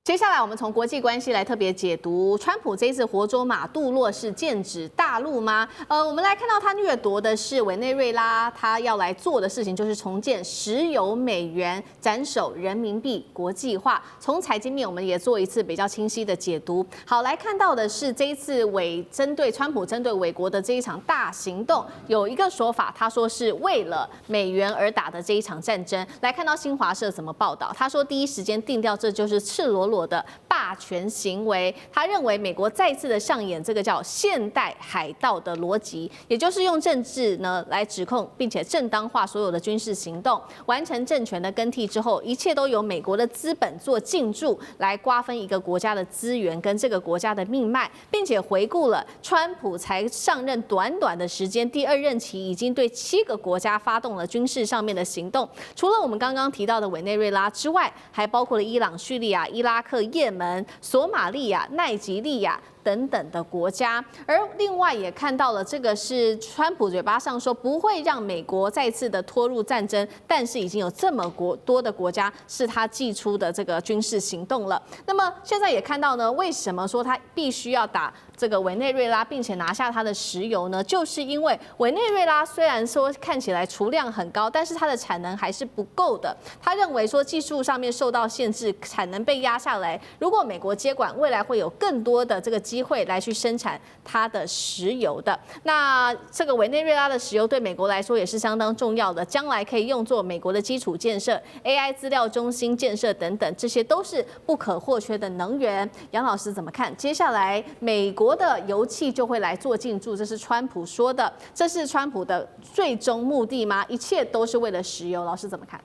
接下来，我们从国际关系来特别解读川普这一次活捉马杜洛是剑指大陆吗？我们来看到他掠夺的是委内瑞拉，他要来做的事情就是重建石油美元，斩首人民币国际化。从财经面，我们也做一次比较清晰的解读。好，来看到的是这一次针对川普针对美国的这一场大行动，有一个说法，他说是为了美元而打的这一场战争。来看到新华社怎么报道，他说第一时间定调这就是赤裸裸的霸权行为，他认为美国再次的上演这个叫现代海盗的逻辑，也就是用政治呢来指控，并且正当化所有的军事行动，完成政权的更替之后，一切都由美国的资本做进驻，来瓜分一个国家的资源跟这个国家的命脉，并且回顾了川普才上任短短的时间，第二任期已经对7个国家发动了军事上面的行动，除了我们刚刚提到的委内瑞拉之外，还包括了伊朗、叙利亚、伊拉克、也门、索马利亚、奈及利亚等等的国家，而另外也看到了，这个是川普嘴巴上说不会让美国再次的拖入战争，但是已经有这么多的国家是他祭出的这个军事行动了。那么现在也看到呢，为什么说他必须要打这个委内瑞拉，并且拿下它的石油呢？就是因为委内瑞拉虽然说看起来储量很高，但是它的产能还是不够的。他认为说技术上面受到限制，产能被压下来。如果美国接管，未来会有更多的这个机会来去生产它的石油的。那这个委内瑞拉的石油对美国来说也是相当重要的，将来可以用作美国的基础建设、AI 资料中心建设等等，这些都是不可或缺的能源。杨老师怎么看？接下来美国的油气就会来做进驻，这是川普说的，这是川普的最终目的吗？一切都是为了石油？老师怎么看？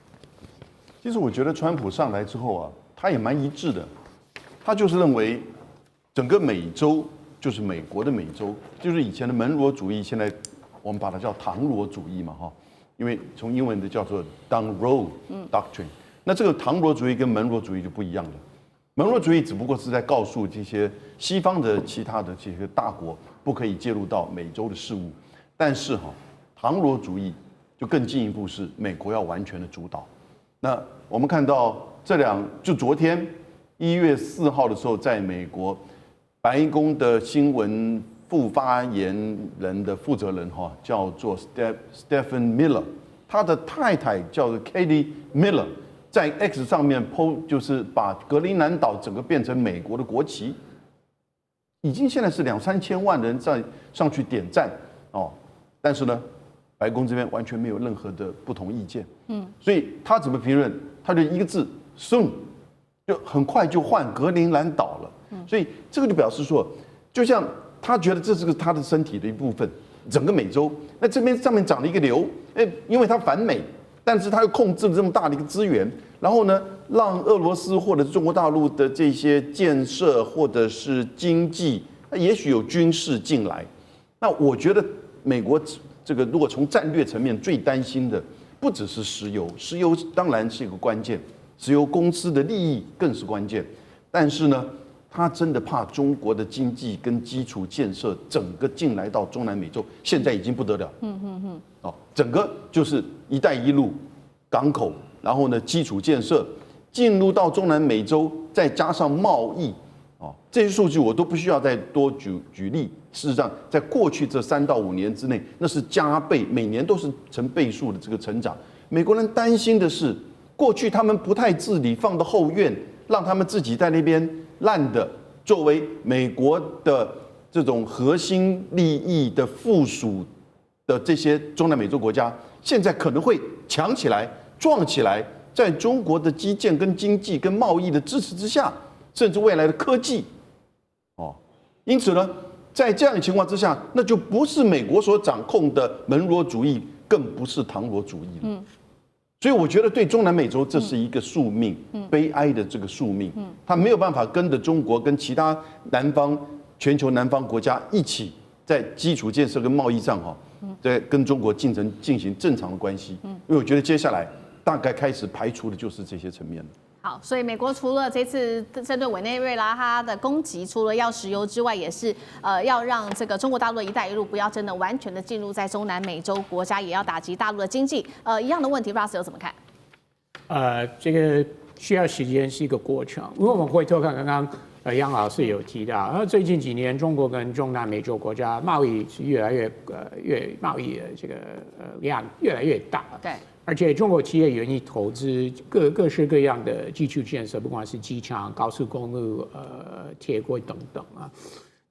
其实我觉得川普上来之后啊，他也蛮一致的，他就是认为整个美洲就是美国的美洲，就是以前的门罗主义，现在我们把它叫唐罗主义嘛，哈，因为从英文的叫做 Monroe Doctrine，那这个唐罗主义跟门罗主义就不一样了。门罗主义只不过是在告诉这些西方的其他的这些大国不可以介入到美洲的事务，但是唐罗主义就更进一步是美国要完全的主导。那我们看到就昨天1月4号的时候，在美国白宫的新闻副发言人的负责人叫做 Stephen Miller， 他的太太叫做 Katie Miller。在 X 上面 po 就是把格陵兰岛整个变成美国的国旗，已经现在是2-3千万人在上去点赞哦，但是呢，白宫这边完全没有任何的不同意见，所以他怎么评论？他就一个字 soon， 就很快就换格陵兰岛了，所以这个就表示说，就像他觉得这是他的身体的一部分，整个美洲，那这边上面长了一个瘤，因为他反美。但是他又控制了这么大的一个资源，然后呢，让俄罗斯或者中国大陆的这些建设或者是经济，也许有军事进来。那我觉得美国这个如果从战略层面最担心的，不只是石油，石油当然是一个关键，石油公司的利益更是关键。但是呢，他真的怕中国的经济跟基础建设整个进来到中南美洲，现在已经不得了。整个就是“一带一路”港口，然后呢，基础建设进入到中南美洲，再加上贸易，这些数据我都不需要再多举例。事实上，在过去这3到5年之内，那是加倍，每年都是成倍数的这个成长。美国人担心的是，过去他们不太治理，放到后院，让他们自己在那边烂的，作为美国的这种核心利益的附属的这些中南美洲国家，现在可能会强起来、壮起来，在中国的基建、跟经济、跟贸易的支持之下，甚至未来的科技，因此呢，在这样的情况之下，那就不是美国所掌控的门罗主义，更不是唐罗主义了。所以我觉得对中南美洲这是一个宿命，悲哀的这个宿命，他没有办法跟着中国跟其他全球南方国家一起在基础建设跟贸易上在跟中国进行正常的关系，因为我觉得接下来大概开始排除的就是这些层面了。好，所以美国除了这次针对委内瑞拉它的攻击，除了要石油之外，也是要让这个中国大陆的一带一路不要真的完全的进入在中南美洲国家，也要打击大陆的经济。一样的问题 ，Russ 有怎么看？这个需要时间，是一个过程。因为我们回头看刚刚杨老师有提到，最近几年中国跟中南美洲国家贸易是越来越贸易的这个量越来越大，对，而且中国企业愿意投资各式各样的基础建设，不管是机场、高速公路、铁轨等等啊。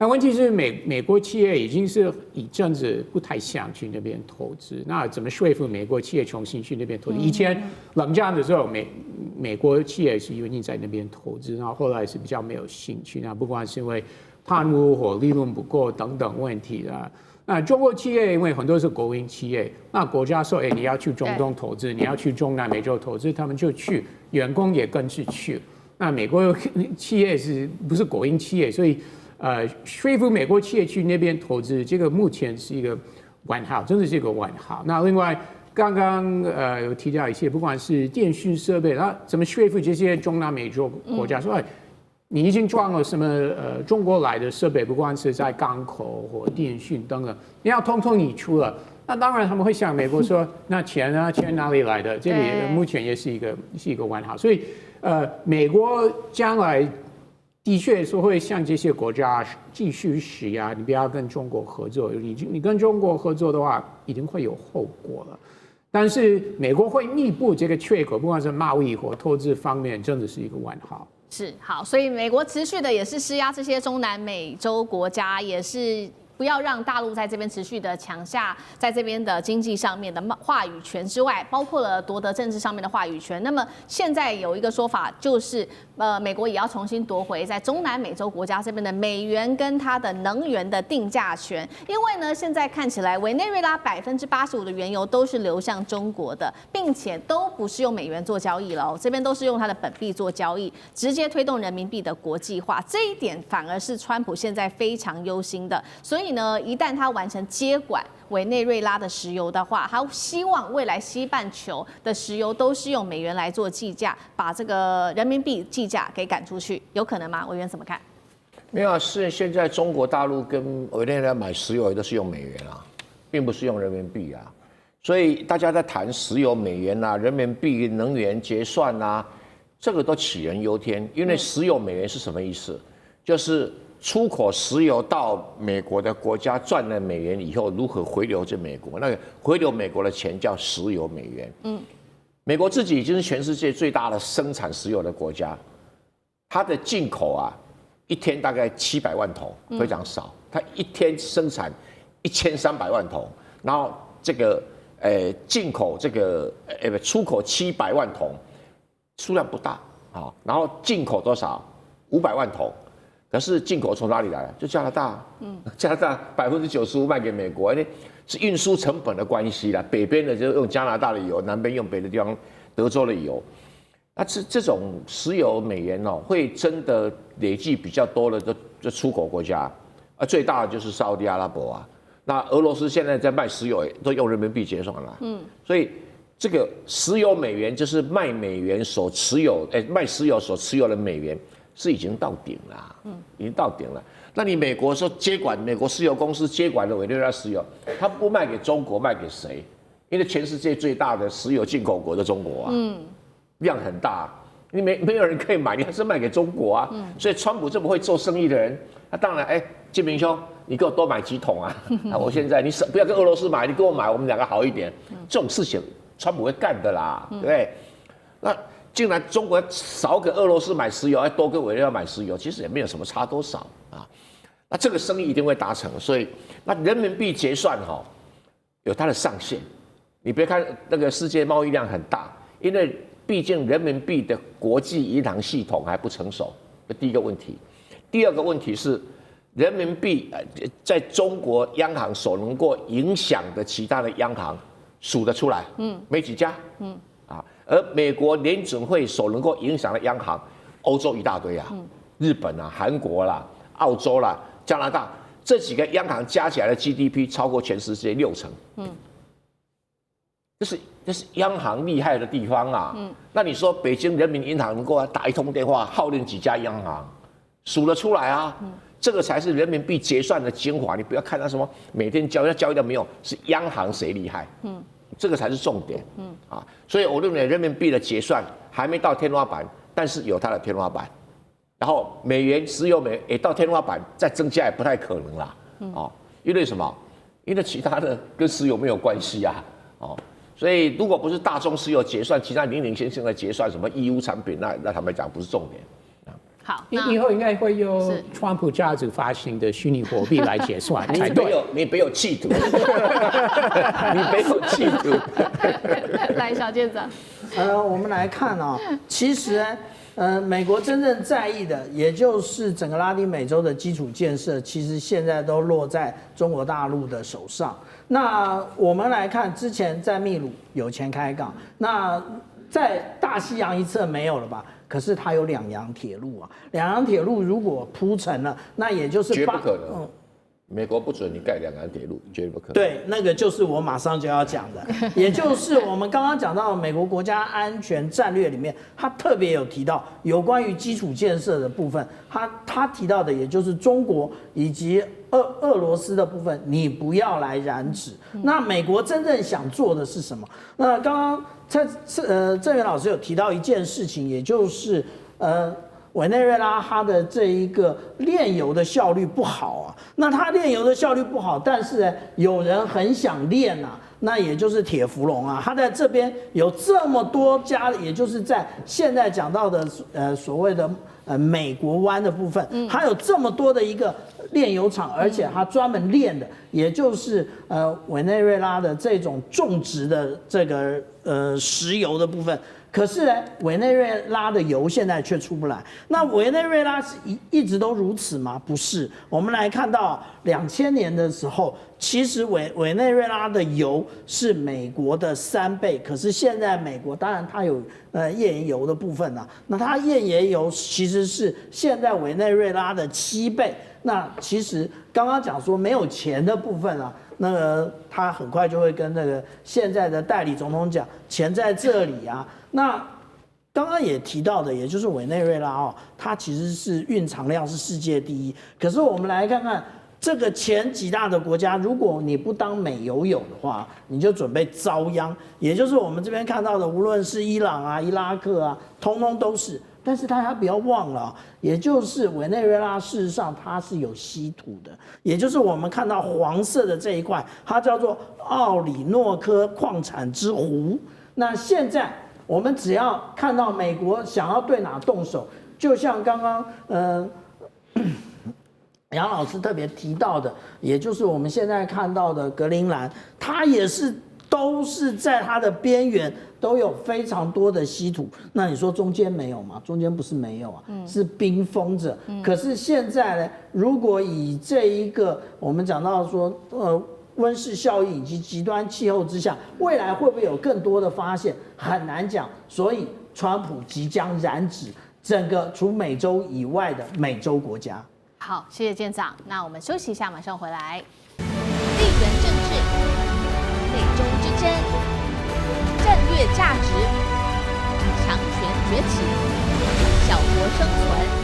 那问题是美国企业已经是一阵子不太想去那边投资，那怎么说服美国企业重新去那边投资？以前冷战的时候，美国企业是愿意在那边投资，然后后来是比较没有兴趣，那不管是因为贪污或利润不够等等问题啊。那中国企业因为很多是国营企业，那国家说，你要去中东投资，你要去中南美洲投资，他们就去，员工也跟着去。那美国企业是不是国营企业？所以说服美国企业去那边投资，这个目前是一个问号，真的是一个问号。那另外，刚刚有提到一些，不管是电讯设备，那怎么说服这些中南美洲国家说，你已经装了什么中国来的设备，不管是在港口或电讯等等，你要通通你出了，那当然他们会想美国说，那钱呢？钱哪里来的？这里目前也是一个问号。所以美国将来的确说会向这些国家继续施压，你不要跟中国合作，你跟中国合作的话，一定会有后果了。但是美国会弥补这个缺口，不管是贸易或投资方面，真的是一个问号。是好，所以美国持续的也是施压这些中南美洲国家，也是不要让大陆在这边持续的抢下在这边的经济上面的话语权之外，包括了夺得政治上面的话语权。那么现在有一个说法就是，美国也要重新夺回在中南美洲国家这边的美元跟它的能源的定价权，因为呢，现在看起来委内瑞拉85%的原油都是流向中国的，并且都不是用美元做交易了，这边都是用它的本币做交易，直接推动人民币的国际化。这一点反而是川普现在非常忧心的，所以呢，一旦他完成接管委内瑞拉的石油的话，他希望未来西半球的石油都是用美元来做计价，把这个人民币计价给赶出去，有可能吗？委员怎么看？没有啊，是现在中国大陆跟委内瑞拉买石油都是用美元啊，并不是用人民币啊，所以大家在谈石油美元啊、人民币能源结算啊，这个都杞人忧天，因为石油美元是什么意思？就是出口石油到美国的国家赚了美元以后，如何回流至美国？那个回流美国的钱叫石油美元。美国自己已经是全世界最大的生产石油的国家，它的进口啊，一天大概700万桶，非常少。它一天生产1300万桶，然后这个进口这个出口700万桶，数量不大啊。然后进口多少？500万桶。可是进口从哪里来？就加拿大，加拿大95%卖给美国，是运输成本的关系啦。北边的就用加拿大的油，南边用别的地方德州的油。那这种石油美元哦，会真的累计比较多的就出口国家，最大的就是沙特阿拉伯啊。那俄罗斯现在在卖石油都用人民币结算了，所以这个石油美元就是卖美元所持有，卖石油所持有的美元。是已经到顶了，已经到顶了。那你美国说接管美国石油公司接管了委内瑞拉石油，它不卖给中国，卖给谁？因为全世界最大的石油进口国的中国啊，量很大，你没有人可以买，你还是卖给中国啊。所以川普这么会做生意的人，他当然金明兄，你给我多买几桶啊！我现在你不要跟俄罗斯买，你跟我买，我们两个好一点。这种事情川普会干的啦，对不对？那。竟然中国少给俄罗斯买石油，还多给委内瑞拉买石油，其实也没有什么差多少啊。那这个生意一定会达成，所以那人民币结算有它的上限。你别看那个世界贸易量很大，因为毕竟人民币的国际银行系统还不成熟，这第一个问题。第二个问题是，人民币在中国央行所能够影响的其他的央行数得出来，没几家，而美国联准会所能够影响的央行，欧洲一大堆啊，日本啊、韩国啦、澳洲啦、加拿大这几个央行加起来的 GDP 超过全世界60%，这是央行厉害的地方啊。那你说北京人民银行能够打一通电话号令几家央行，数得出来啊？这个才是人民币结算的精华。你不要看它什么每天交易的没有，是央行谁厉害？这个才是重点。所以我认为人民币的结算还没到天花板，但是有它的天花板。然后美元石油美也到天花板，再增加也不太可能啦。因为什么？因为其他的跟石油没有关系啊。所以如果不是大宗石油结算，其他零零星星的结算，什么义乌产品，那坦白讲不是重点。好，以后应该会用川普家族发行的虚拟货币来结算才对。你别有企图，你别有企图。来，小舰长。我们来看啊，其实美国真正在意的，也就是整个拉丁美洲的基础建设，其实现在都落在中国大陆的手上。那我们来看，之前在秘鲁有钱开港，那在大西洋一侧没有了吧？可是它有两洋铁路啊，两洋铁路如果铺成了，那也就是绝不可能。美国不准你盖两岸铁路，绝对不可能。对，那个就是我马上就要讲的，也就是我们刚刚讲到美国国家安全战略里面，他特别有提到有关于基础建设的部分，他提到的也就是中国以及俄罗斯的部分，你不要来染指。那美国真正想做的是什么？那刚刚郑源老师有提到一件事情，也就是委内瑞拉它的这一个炼油的效率不好啊，那它炼油的效率不好，但是呢，有人很想炼啊，那也就是铁氟龙啊，它在这边有这么多家，也就是在现在讲到的所谓的美国湾的部分，它有这么多的一个炼油厂，而且它专门炼的，也就是委内瑞拉的这种种植的这个石油的部分。可是呢，委内瑞拉的油现在却出不来。那委内瑞拉是一直都如此吗？不是。我们来看到2000年的时候，其实委内瑞拉的油是美国的3倍。可是现在美国当然它有页岩油的部分啊，那它页岩油其实是现在委内瑞拉的7倍。那其实刚刚讲说没有钱的部分啊，那个他很快就会跟那个现在的代理总统讲，钱在这里啊。那刚刚也提到的，也就是委内瑞拉哦，它其实是蕴藏量是世界第一。可是我们来看看这个前几大的国家，如果你不当美油友的话，你就准备遭殃。也就是我们这边看到的，无论是伊朗啊、伊拉克啊，通通都是。但是大家不要忘了，也就是委内瑞拉事实上它是有稀土的，也就是我们看到黄色的这一块，它叫做奥里诺科矿产之湖。那现在我们只要看到美国想要对哪动手，就像刚刚杨老师特别提到的，也就是我们现在看到的格陵兰，它也是都是在它的边缘都有非常多的稀土。那你说中间没有吗？中间不是没有啊，是冰封着。可是现在呢，如果以这一个我们讲到说温室效应以及极端气候之下，未来会不会有更多的发现，很难讲。所以川普即将染指整个除美洲以外的美洲国家。好，谢谢舰长。那我们休息一下，马上回来。地缘政治、美洲之争、战略价值、强权崛起、小国生存。